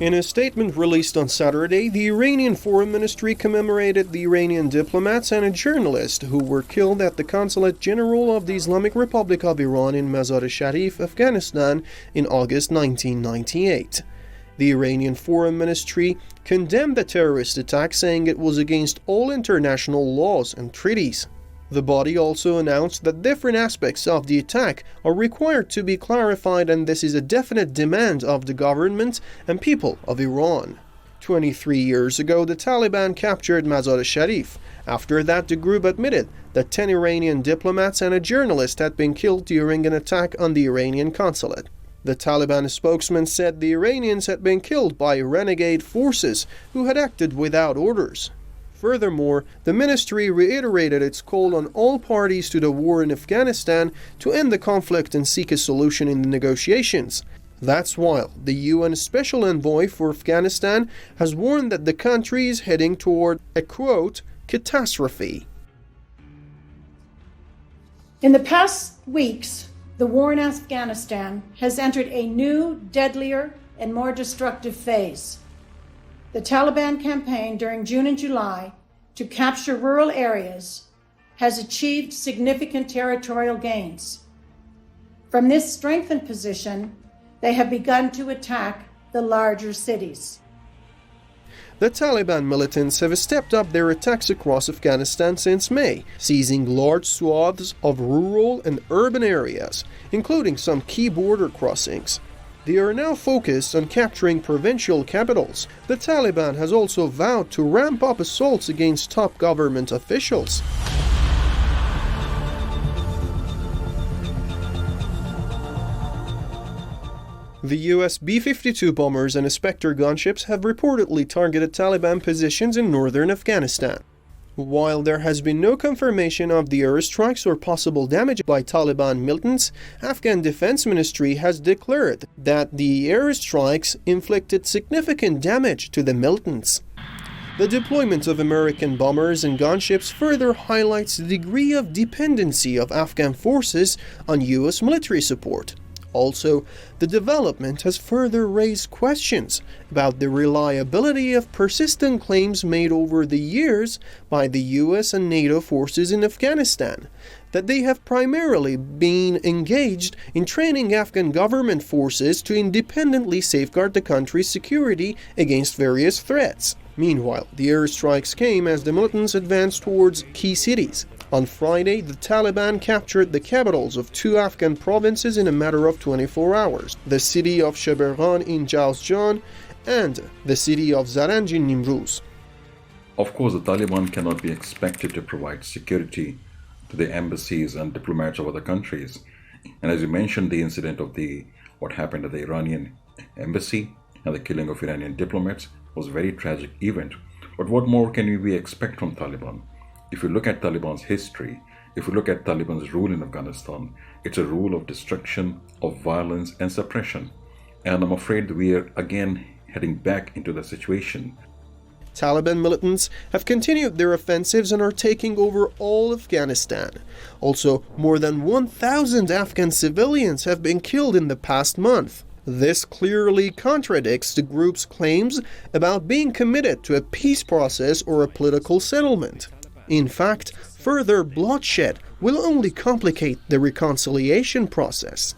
In a statement released on Saturday, the Iranian Foreign Ministry commemorated the Iranian diplomats and a journalist who were killed at the Consulate General of the Islamic Republic of Iran in Mazar-e-Sharif, Afghanistan, in August 1998. The Iranian Foreign Ministry condemned the terrorist attack, saying it was against all international laws and treaties. The body also announced that different aspects of the attack are required to be clarified, and this is a definite demand of the government and people of Iran. 23 years ago, the Taliban captured Mazar-e-Sharif. After that, the group admitted that 10 Iranian diplomats and a journalist had been killed during an attack on the Iranian consulate. The Taliban spokesman said the Iranians had been killed by renegade forces who had acted without orders. Furthermore, the ministry reiterated its call on all parties to the war in Afghanistan to end the conflict and seek a solution in the negotiations. That's while the UN Special Envoy for Afghanistan has warned that the country is heading toward a, quote, catastrophe. In the past weeks, the war in Afghanistan has entered a new, deadlier, and more destructive phase. The Taliban campaign during June and July to capture rural areas has achieved significant territorial gains. From this strengthened position, they have begun to attack the larger cities. The Taliban militants have stepped up their attacks across Afghanistan since May, seizing large swaths of rural and urban areas, including some key border crossings. They are now focused on capturing provincial capitals. The Taliban has also vowed to ramp up assaults against top government officials. The US B-52 bombers and Spectre gunships have reportedly targeted Taliban positions in northern Afghanistan. While there has been no confirmation of the airstrikes or possible damage by Taliban militants, Afghan Defense Ministry has declared that the airstrikes inflicted significant damage to the militants. The deployment of American bombers and gunships further highlights the degree of dependency of Afghan forces on US military support. Also, the development has further raised questions about the reliability of persistent claims made over the years by the US and NATO forces in Afghanistan, that they have primarily been engaged in training Afghan government forces to independently safeguard the country's security against various threats. Meanwhile, the airstrikes came as the militants advanced towards key cities. On Friday, the Taliban captured the capitals of 2 Afghan provinces in a matter of 24 hours, the city of Sheberghan in Jawzjan and the city of Zaranj in Nimruz. Of course, the Taliban cannot be expected to provide security to the embassies and diplomats of other countries. And as you mentioned, the incident of what happened at the Iranian embassy and the killing of Iranian diplomats was a very tragic event. But what more can we expect from Taliban? If you look at Taliban's history, if you look at Taliban's rule in Afghanistan, it's a rule of destruction, of violence and suppression. And I'm afraid we are again heading back into that situation. Taliban militants have continued their offensives and are taking over all Afghanistan. Also, more than 1,000 Afghan civilians have been killed in the past month. This clearly contradicts the group's claims about being committed to a peace process or a political settlement. In fact, further bloodshed will only complicate the reconciliation process.